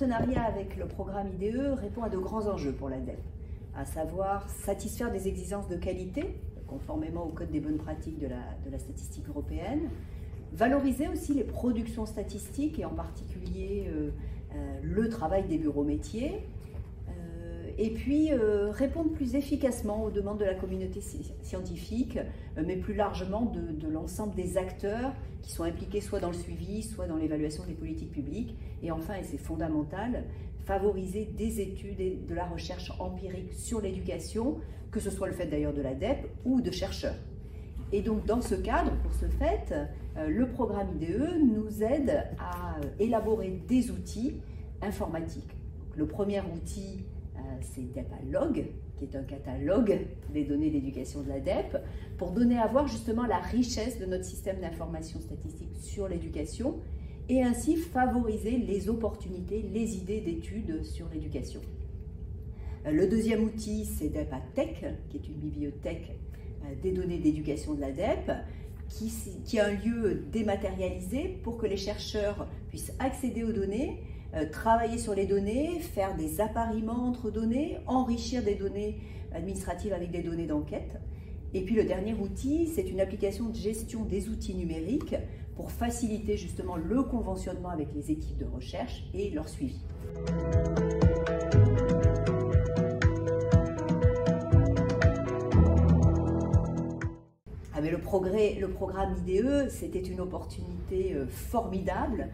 partenariat avec le programme IDE répond à de grands enjeux pour l'ADEPE, à savoir satisfaire des exigences de qualité, conformément au Code des bonnes pratiques de la statistique européenne, valoriser aussi les productions statistiques et en particulier le travail des bureaux métiers, et puis répondre plus efficacement aux demandes de la communauté scientifique, mais plus largement de l'ensemble des acteurs qui sont impliqués soit dans le suivi, soit dans l'évaluation des politiques publiques. Et enfin, et c'est fondamental, favoriser des études et de la recherche empirique sur l'éducation, que ce soit le fait d'ailleurs de l'ADEPE ou de chercheurs. Et donc dans ce cadre, pour ce fait, le programme IDE nous aide à élaborer des outils informatiques. Donc, le premier outil, c'est DEPalog, qui est un catalogue des données d'éducation de l'ADEPE, pour donner à voir justement la richesse de notre système d'information statistique sur l'éducation et ainsi favoriser les opportunités, les idées d'études sur l'éducation. Le deuxième outil, c'est DEPaTech, qui est une bibliothèque des données d'éducation de l'ADEPE, qui est un lieu dématérialisé pour que les chercheurs puissent accéder aux données, travailler sur les données, faire des appariements entre données, enrichir des données administratives avec des données d'enquête. Et puis le dernier outil, c'est une application de gestion des outils numériques pour faciliter justement le conventionnement avec les équipes de recherche et leur suivi. Mais le programme IDE, c'était une opportunité formidable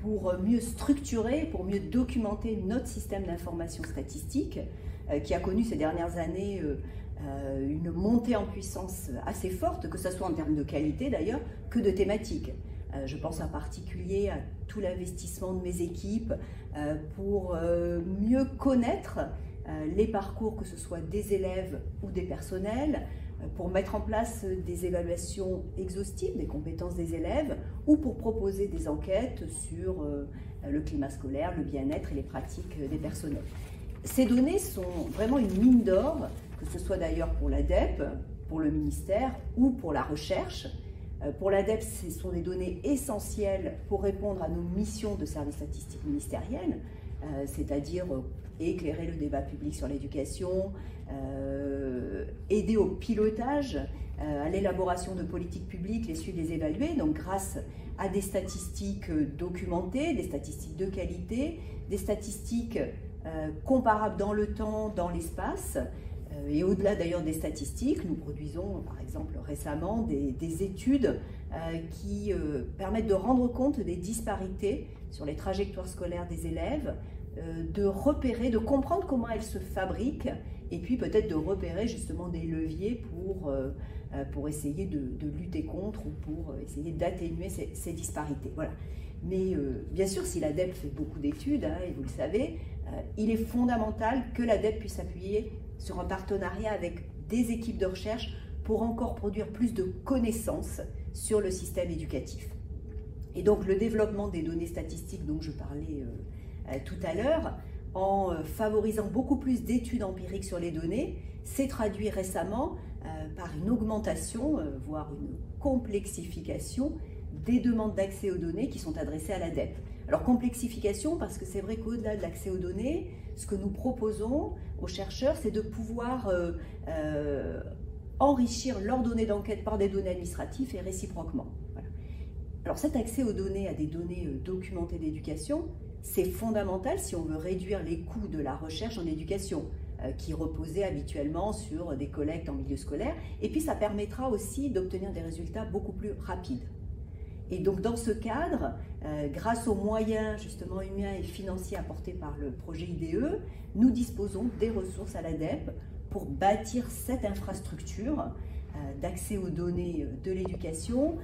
pour mieux structurer, pour mieux documenter notre système d'information statistique qui a connu ces dernières années une montée en puissance assez forte, que ce soit en termes de qualité d'ailleurs, que de thématique. Je pense en particulier à tout l'investissement de mes équipes pour mieux connaître les parcours, que ce soit des élèves ou des personnels, pour mettre en place des évaluations exhaustives des compétences des élèves ou pour proposer des enquêtes sur le climat scolaire, le bien-être et les pratiques des personnels. Ces données sont vraiment une mine d'or, que ce soit d'ailleurs pour l'ADEPE, pour le ministère ou pour la recherche. Pour l'ADEPE, ce sont des données essentielles pour répondre à nos missions de service statistique ministériel, c'est-à-dire éclairer le débat public sur l'éducation, aider au pilotage, à l'élaboration de politiques publiques, les suivre, les évaluer, donc grâce à des statistiques documentées, des statistiques de qualité, des statistiques comparables dans le temps, dans l'espace, et au-delà d'ailleurs des statistiques, nous produisons par exemple récemment des études qui permettent de rendre compte des disparités sur les trajectoires scolaires des élèves, de repérer, de comprendre comment elles se fabriquent et puis peut-être de repérer justement des leviers pour essayer de lutter contre ou pour essayer d'atténuer ces disparités. Voilà. Mais bien sûr, si l'ADEPE fait beaucoup d'études, et vous le savez, il est fondamental que l'ADEPE puisse s'appuyer sur un partenariat avec des équipes de recherche pour encore produire plus de connaissances sur le système éducatif. Et donc le développement des données statistiques dont je parlais tout à l'heure, en favorisant beaucoup plus d'études empiriques sur les données, s'est traduit récemment par une augmentation, voire une complexification des demandes d'accès aux données qui sont adressées à l'ADEPE. Alors complexification parce que c'est vrai qu'au-delà de l'accès aux données, ce que nous proposons aux chercheurs, c'est de pouvoir enrichir leurs données d'enquête par des données administratives et réciproquement. Voilà. Alors cet accès aux données, à des données documentées d'éducation, c'est fondamental si on veut réduire les coûts de la recherche en éducation, qui reposaient habituellement sur des collectes en milieu scolaire, et puis ça permettra aussi d'obtenir des résultats beaucoup plus rapides. Et donc dans ce cadre, grâce aux moyens justement humains et financiers apportés par le projet IDE, nous disposons des ressources à l'ADEPE pour bâtir cette infrastructure d'accès aux données de l'éducation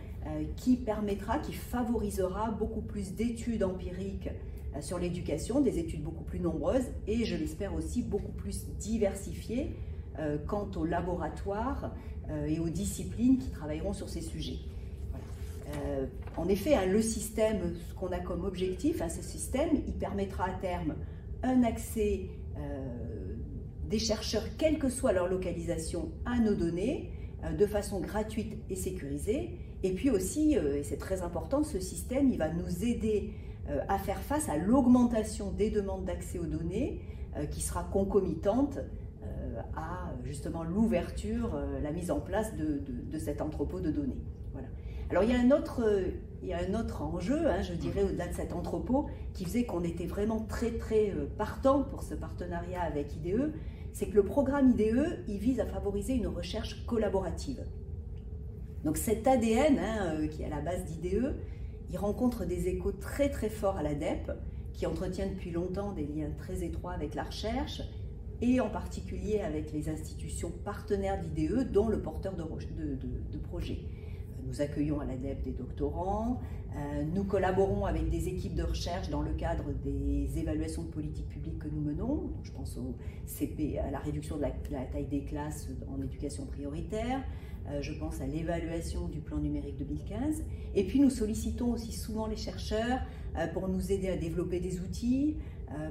qui permettra, qui favorisera beaucoup plus d'études empiriques sur l'éducation, des études beaucoup plus nombreuses et je l'espère aussi beaucoup plus diversifiées quant aux laboratoires et aux disciplines qui travailleront sur ces sujets. En effet, le système, ce qu'on a comme objectif, ce système, il permettra à terme un accès des chercheurs, quelle que soit leur localisation, à nos données, de façon gratuite et sécurisée. Et puis aussi, et c'est très important, ce système, il va nous aider à faire face à l'augmentation des demandes d'accès aux données qui sera concomitante à justement l'ouverture, la mise en place de cet entrepôt de données. Voilà. Alors il y a un autre enjeu, je dirais, au-delà de cet entrepôt, qui faisait qu'on était vraiment très partant pour ce partenariat avec IDE, c'est que le programme IDE, il vise à favoriser une recherche collaborative. Donc cet ADN qui est à la base d'IDE, il rencontre des échos très forts à l'ADEPE, qui entretient depuis longtemps des liens très étroits avec la recherche, et en particulier avec les institutions partenaires d'IDE, dont le porteur de projet. Nous accueillons à l'ADEPE des doctorants, nous collaborons avec des équipes de recherche dans le cadre des évaluations de politique publique que nous menons. Je pense au CP, à la réduction de la taille des classes en éducation prioritaire, je pense à l'évaluation du plan numérique 2015. Et puis nous sollicitons aussi souvent les chercheurs pour nous aider à développer des outils,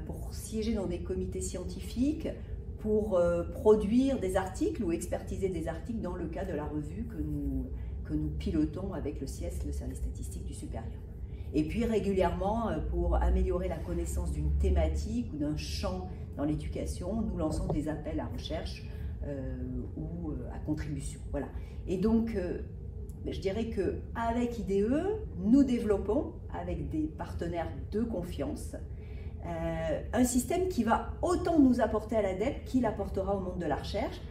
pour siéger dans des comités scientifiques, pour produire des articles ou expertiser des articles dans le cas de la revue que nous pilotons avec le SIES, le service statistique du supérieur. Et puis régulièrement, pour améliorer la connaissance d'une thématique ou d'un champ dans l'éducation, nous lançons des appels à recherche ou à contribution. Voilà. Et donc, je dirais qu'avec IDE, nous développons, avec des partenaires de confiance, un système qui va autant nous apporter à l'ADEPE qu'il apportera au monde de la recherche.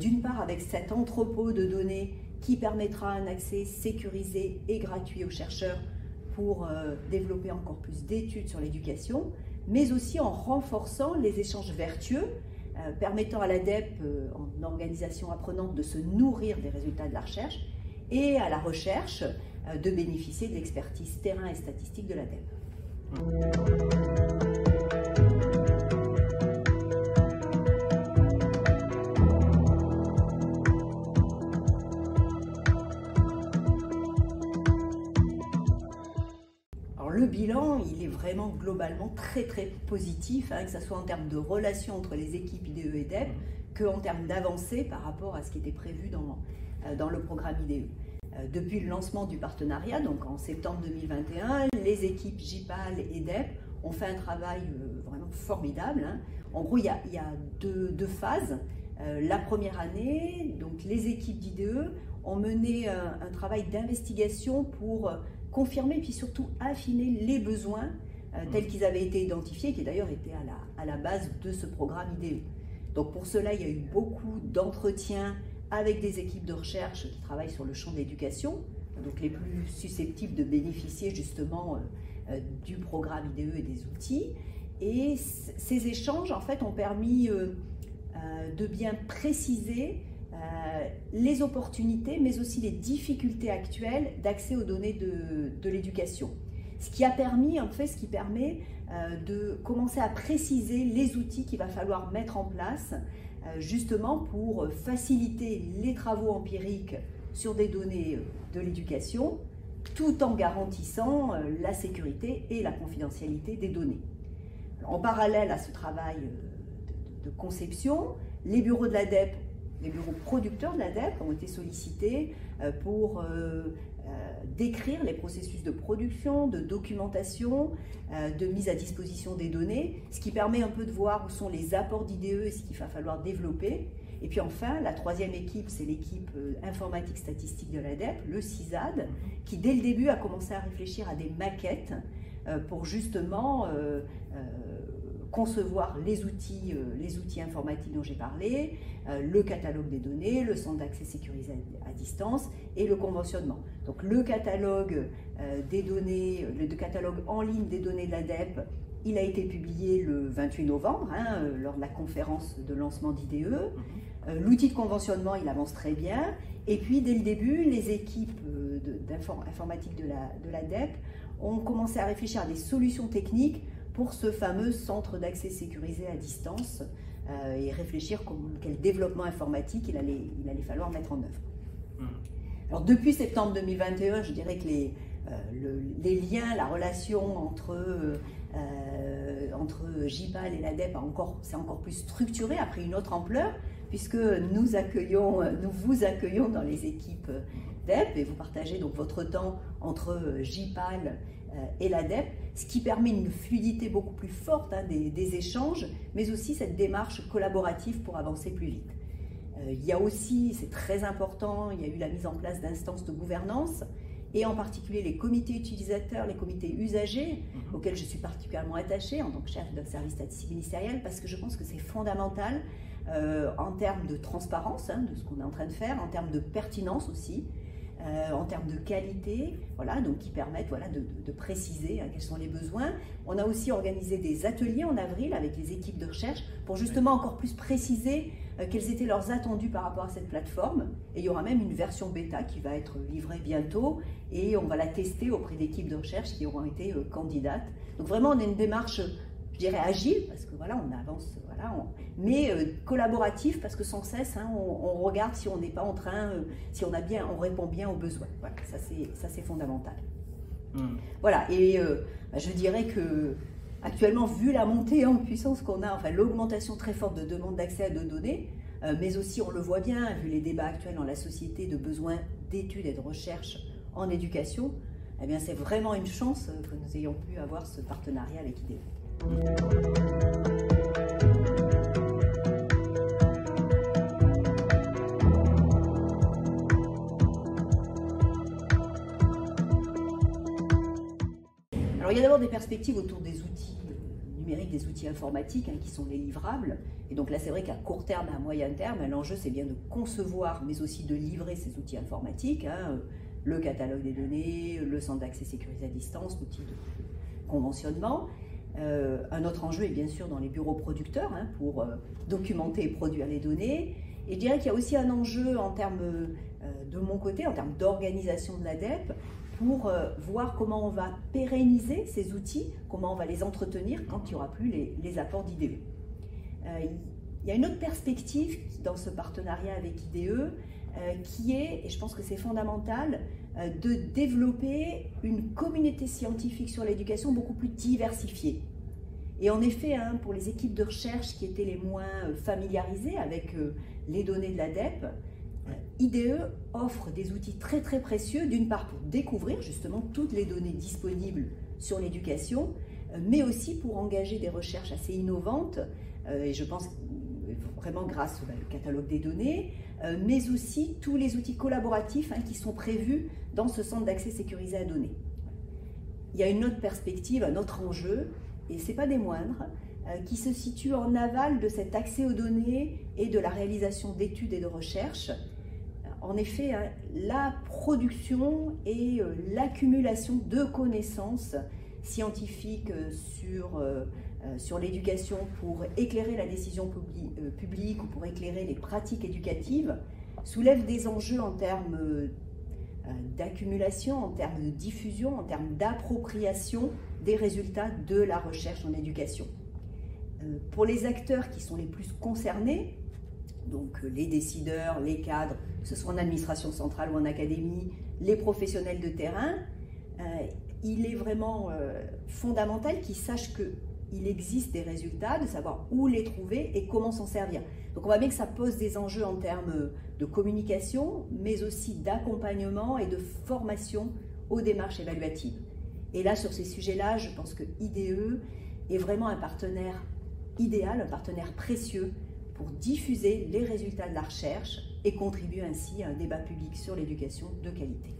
D'une part, avec cet entrepôt de données qui permettra un accès sécurisé et gratuit aux chercheurs pour développer encore plus d'études sur l'éducation, mais aussi en renforçant les échanges vertueux, permettant à l'ADEPE, en organisation apprenante, de se nourrir des résultats de la recherche, et à la recherche de bénéficier de l'expertise terrain et statistique de l'ADEPE. Le bilan, il est vraiment globalement très positif, que ce soit en termes de relations entre les équipes IDE et DEP, qu'en termes d'avancée par rapport à ce qui était prévu dans le programme IDE. Depuis le lancement du partenariat, donc en septembre 2021, les équipes JPAL et DEP ont fait un travail vraiment formidable. En gros, il y a deux phases. La première année, donc les équipes d'IDE ont mené un travail d'investigation pour confirmer puis surtout affiner les besoins tels qu'ils avaient été identifiés, qui d'ailleurs étaient à la base de ce programme IDE. Donc pour cela, il y a eu beaucoup d'entretiens avec des équipes de recherche qui travaillent sur le champ de l'éducation, donc les plus susceptibles de bénéficier justement du programme IDE et des outils. Et ces échanges en fait ont permis de bien préciser les opportunités, mais aussi les difficultés actuelles d'accès aux données de l'éducation. Ce qui permet de commencer à préciser les outils qu'il va falloir mettre en place justement pour faciliter les travaux empiriques sur des données de l'éducation, tout en garantissant la sécurité et la confidentialité des données. En parallèle à ce travail de conception, les bureaux de l'ADEPE, les bureaux producteurs de l'ADEPE ont été sollicités pour décrire les processus de production, de documentation, de mise à disposition des données, ce qui permet un peu de voir où sont les apports d'IDE et ce qu'il va falloir développer. Et puis enfin, la troisième équipe, c'est l'équipe informatique statistique de l'ADEPE, le CISAD, qui dès le début a commencé à réfléchir à des maquettes pour justement concevoir les outils informatiques dont j'ai parlé, le catalogue des données, le centre d'accès sécurisé à distance et le conventionnement. Donc le catalogue des données, le catalogue en ligne des données de l'ADEPE, il a été publié le 28 novembre, lors de la conférence de lancement d'IDE. L'outil de conventionnement, il avance très bien. Et puis, dès le début, les équipes informatiques de l'ADEPE ont commencé à réfléchir à des solutions techniques pour ce fameux centre d'accès sécurisé à distance et réfléchir quel développement informatique il allait falloir mettre en œuvre. Alors depuis septembre 2021, je dirais que les liens, la relation entre JPAL et l'ADEPE s'est encore plus structurée, a pris une autre ampleur, puisque nous vous accueillons dans les équipes DEP et vous partagez donc votre temps entre JPAL et l'ADEPE, ce qui permet une fluidité beaucoup plus forte des échanges, mais aussi cette démarche collaborative pour avancer plus vite. Il y a aussi, c'est très important, il y a eu la mise en place d'instances de gouvernance, et en particulier les comités utilisateurs, les comités usagers, auxquels je suis particulièrement attachée en tant que chef d'un service statistique ministériel, parce que je pense que c'est fondamental en termes de transparence de ce qu'on est en train de faire, en termes de pertinence aussi, en termes de qualité, voilà, donc qui permettent de préciser quels sont les besoins. On a aussi organisé des ateliers en avril avec les équipes de recherche pour justement encore plus préciser quels étaient leurs attendus par rapport à cette plateforme. Et il y aura même une version bêta qui va être livrée bientôt et on va la tester auprès d'équipes de recherche qui auront été candidates. Donc vraiment, on a une démarche, je dirais, agile, parce que voilà, on avance, mais collaboratif, parce que sans cesse, on regarde si on n'est pas en train, si on répond bien aux besoins. Voilà, ça c'est fondamental. Voilà, et je dirais que actuellement, vu la montée en puissance qu'on a, enfin l'augmentation très forte de demande d'accès à nos données, mais aussi on le voit bien, vu les débats actuels dans la société de besoins d'études et de recherche en éducation, eh bien c'est vraiment une chance que nous ayons pu avoir ce partenariat avec IDEO. Alors il y a d'abord des perspectives autour des outils numériques, des outils informatiques qui sont les livrables. Et donc là c'est vrai qu'à court terme et à moyen terme, l'enjeu c'est bien de concevoir mais aussi de livrer ces outils informatiques, le catalogue des données, le centre d'accès sécurisé à distance, l'outil de conventionnement. Un autre enjeu est bien sûr dans les bureaux producteurs pour documenter et produire les données. Et je dirais qu'il y a aussi un enjeu en termes, de mon côté, en termes d'organisation de l'ADEPE, pour voir comment on va pérenniser ces outils, comment on va les entretenir quand il n'y aura plus les apports d'IDE. Il y a une autre perspective dans ce partenariat avec IDE qui est, et je pense que c'est fondamental, de développer une communauté scientifique sur l'éducation beaucoup plus diversifiée. Et en effet, pour les équipes de recherche qui étaient les moins familiarisées avec les données de l'ADEPE, IDE offre des outils très très précieux, d'une part pour découvrir justement toutes les données disponibles sur l'éducation, mais aussi pour engager des recherches assez innovantes, et je pense vraiment grâce au catalogue des données, mais aussi tous les outils collaboratifs qui sont prévus dans ce centre d'accès sécurisé à données. Il y a une autre perspective, un autre enjeu, et ce n'est pas des moindres, qui se situe en aval de cet accès aux données et de la réalisation d'études et de recherches. En effet, la production et l'accumulation de connaissances scientifiques sur l'éducation pour éclairer la décision publique ou pour éclairer les pratiques éducatives soulèvent des enjeux en termes d'accumulation, en termes de diffusion, en termes d'appropriation des résultats de la recherche en éducation. Pour les acteurs qui sont les plus concernés, donc les décideurs, les cadres, que ce soit en administration centrale ou en académie, les professionnels de terrain, il est vraiment fondamental qu'ils sachent qu'il existe des résultats, de savoir où les trouver et comment s'en servir. Donc on voit bien que ça pose des enjeux en termes de communication, mais aussi d'accompagnement et de formation aux démarches évaluatives. Et là, sur ces sujets-là, je pense que IDE est vraiment un partenaire idéal, un partenaire précieux pour diffuser les résultats de la recherche et contribuer ainsi à un débat public sur l'éducation de qualité.